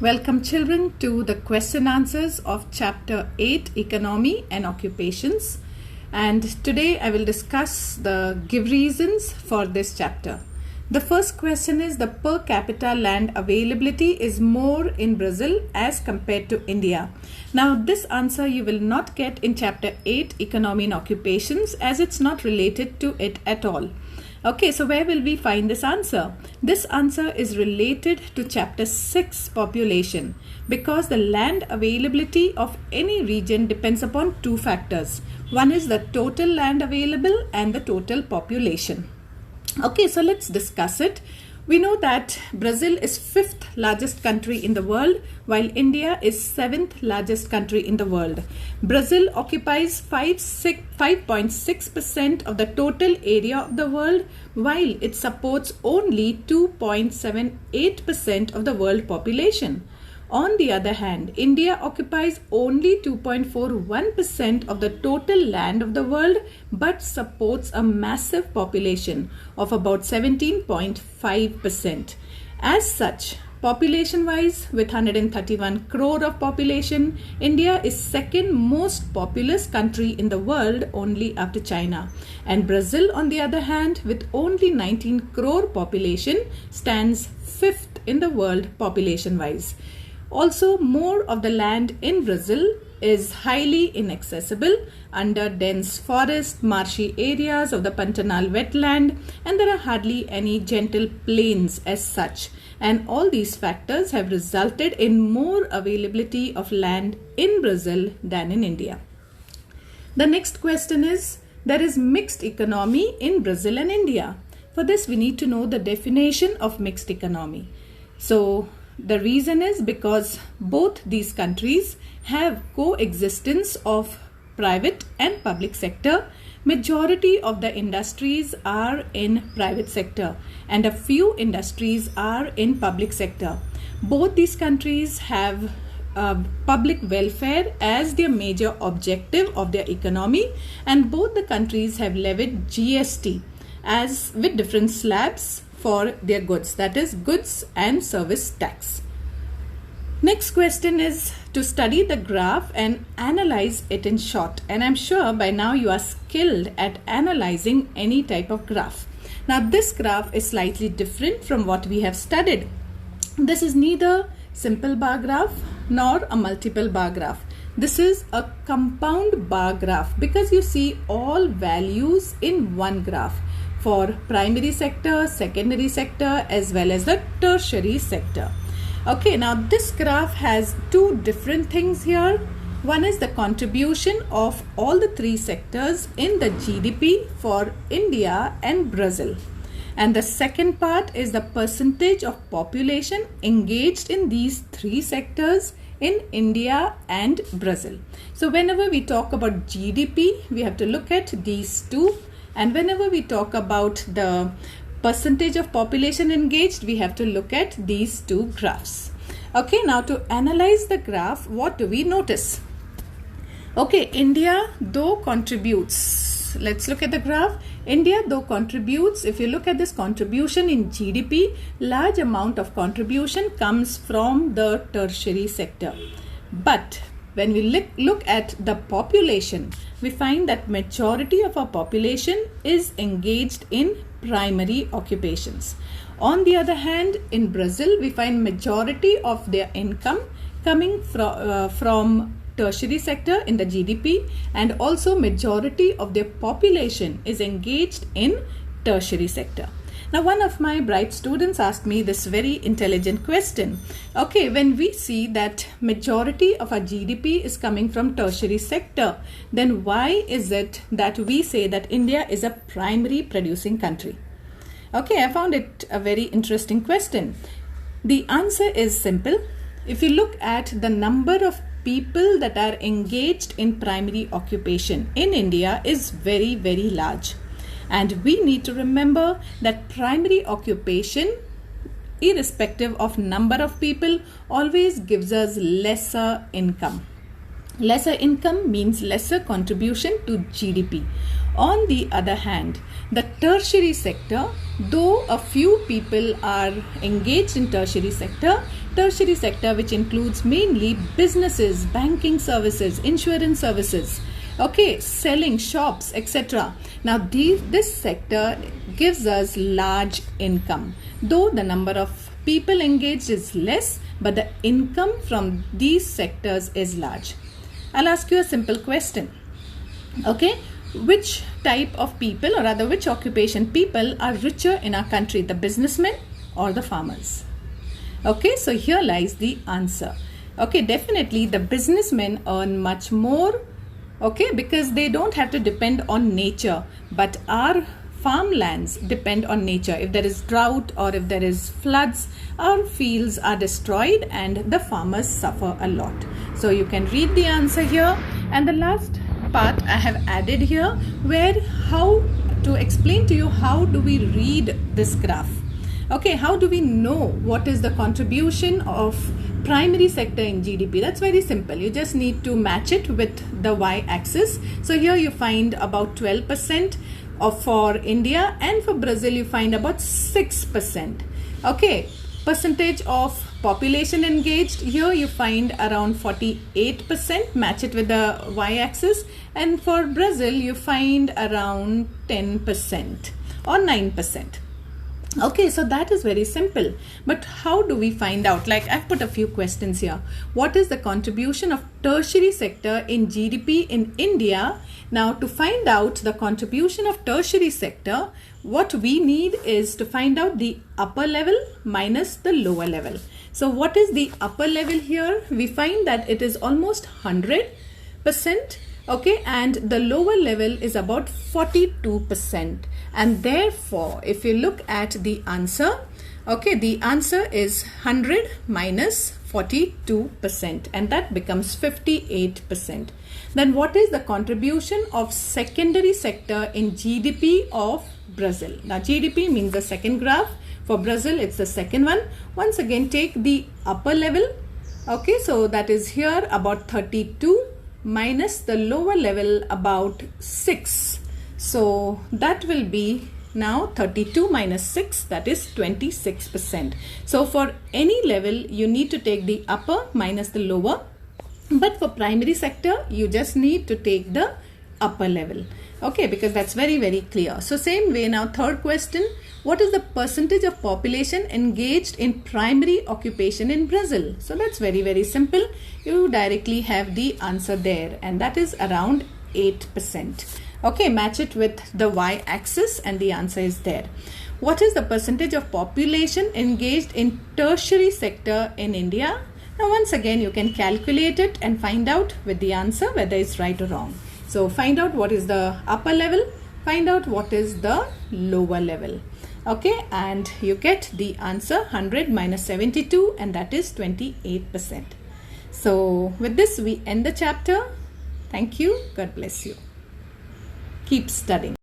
Welcome children to the question answers of Chapter 8 Economy and Occupations, and today I will discuss the give reasons for this chapter. The first question is the per capita land availability is more in Brazil as compared to India. Now this answer you will not get in Chapter 8 Economy and Occupations as it's not related to it at all. Okay, so where will we find this answer? This answer is related to Chapter 6 Population because the land availability of any region depends upon two factors. One is the total land available and the total population. Okay, so let's discuss it. We know that Brazil is 5th largest country in the world, while India is 7th largest country in the world. Brazil occupies 5.6% of the total area of the world, while it supports only 2.78% of the world population. On the other hand, India occupies only 2.41% of the total land of the world but supports a massive population of about 17.5%. As such, population-wise, with 131 crore of population, India is second most populous country in the world only after China. And Brazil, on the other hand, with only 19 crore population, stands 5th in the world population-wise. Also, more of the land in Brazil is highly inaccessible under dense forest, marshy areas of the Pantanal wetland, and there are hardly any gentle plains as such. And all these factors have resulted in more availability of land in Brazil than in India. The next question is, there is mixed economy in Brazil and India. For this, we need to know the definition of mixed economy. So, the reason is because both these countries have coexistence of private and public sector. Majority of the industries are in private sector and a few industries are in public sector. Both these countries have public welfare as their major objective of their economy, and both the countries have levied GST as with different slabs for their goods, that is goods and service tax. Next question is to study the graph and analyze it in short, and I'm sure by now you are skilled at analyzing any type of graph. Now this graph is slightly different from what we have studied. This is neither simple bar graph nor a multiple bar graph. This is a compound bar graph because you see all values in one graph for primary sector, secondary sector, as well as the tertiary sector. Okay, now this graph has two different things here. One is the contribution of all the three sectors in the GDP for India and Brazil. And the second part is the percentage of population engaged in these three sectors in India and Brazil. So whenever we talk about GDP, we have to look at these two. And whenever we talk about the percentage of population engaged, we have to look at these two graphs. Okay, now to analyze the graph, what do we notice? Okay, India though contributes. Let's look at the graph. India though contributes, if you look at this contribution in GDP, large amount of contribution comes from the tertiary sector. But when we look at the population, we find that majority of our population is engaged in primary occupations. On the other hand, in Brazil, we find majority of their income coming from tertiary sector in the GDP, and also majority of their population is engaged in tertiary sector. Now, one of my bright students asked me this very intelligent question. Okay, when we see that majority of our GDP is coming from tertiary sector, then why is it that we say that India is a primary producing country? Okay, I found it a very interesting question. The answer is simple. If you look at the number of people that are engaged in primary occupation in India is very, very large. And we need to remember that primary occupation, irrespective of number of people, always gives us lesser income. Lesser income means lesser contribution to GDP. On the other hand, the tertiary sector, though a few people are engaged in tertiary sector, tertiary sector, which includes mainly businesses, banking services, insurance services, okay, selling, shops, etc. Now this sector gives us large income, though the number of people engaged is less, but the income from these sectors is large. I'll ask you a simple question. Okay, which type of people, or rather which occupation people are richer in our country, the businessmen or the farmers? Okay, so here lies the answer. Okay, definitely the businessmen earn much more, okay, because they don't have to depend on nature, but our farmlands depend on nature. If there is drought or if there is floods, our fields are destroyed and the farmers suffer a lot. So you can read the answer here, and the last part I have added here, where how to explain to you how do we read this graph. Okay, how do we know what is the contribution of primary sector in GDP? That's very simple. You just need to match it with the y-axis. So here you find about 12% for India, and for Brazil you find about 6%. Okay, percentage of population engaged, here you find around 48%, match it with the y-axis, and for Brazil you find around 10% or 9%. Okay, so that is very simple. But how do we find out? Like, I've put a few questions here. What is the contribution of tertiary sector in GDP in India? Now, to find out the contribution of tertiary sector, what we need is to find out the upper level minus the lower level. So what is the upper level here? We find that it is almost 100%. Okay, and the lower level is about 42%. And therefore, if you look at the answer, okay, the answer is 100 minus 42%, and that becomes 58%. Then what is the contribution of secondary sector in GDP of Brazil? Now GDP means the second graph. For Brazil, it's the second one. Once again, take the upper level. Okay, so that is here about 32 minus the lower level about 6. So that will be now 32 minus 6, that is 26%. So for any level, you need to take the upper minus the lower. But for primary sector, you just need to take the upper level. Okay, because that's very, very clear. So same way now, third question. What is the percentage of population engaged in primary occupation in Brazil? So that's very, very simple. You directly have the answer there, and that is around 8%. Okay, match it with the y-axis and the answer is there. What is the percentage of population engaged in tertiary sector in India? Now once again, you can calculate it and find out with the answer whether it's right or wrong. So find out what is the upper level, find out what is the lower level. Okay, and you get the answer 100 minus 72, and that is 28%. So with this, we end the chapter. Thank you. God bless you. Keep studying.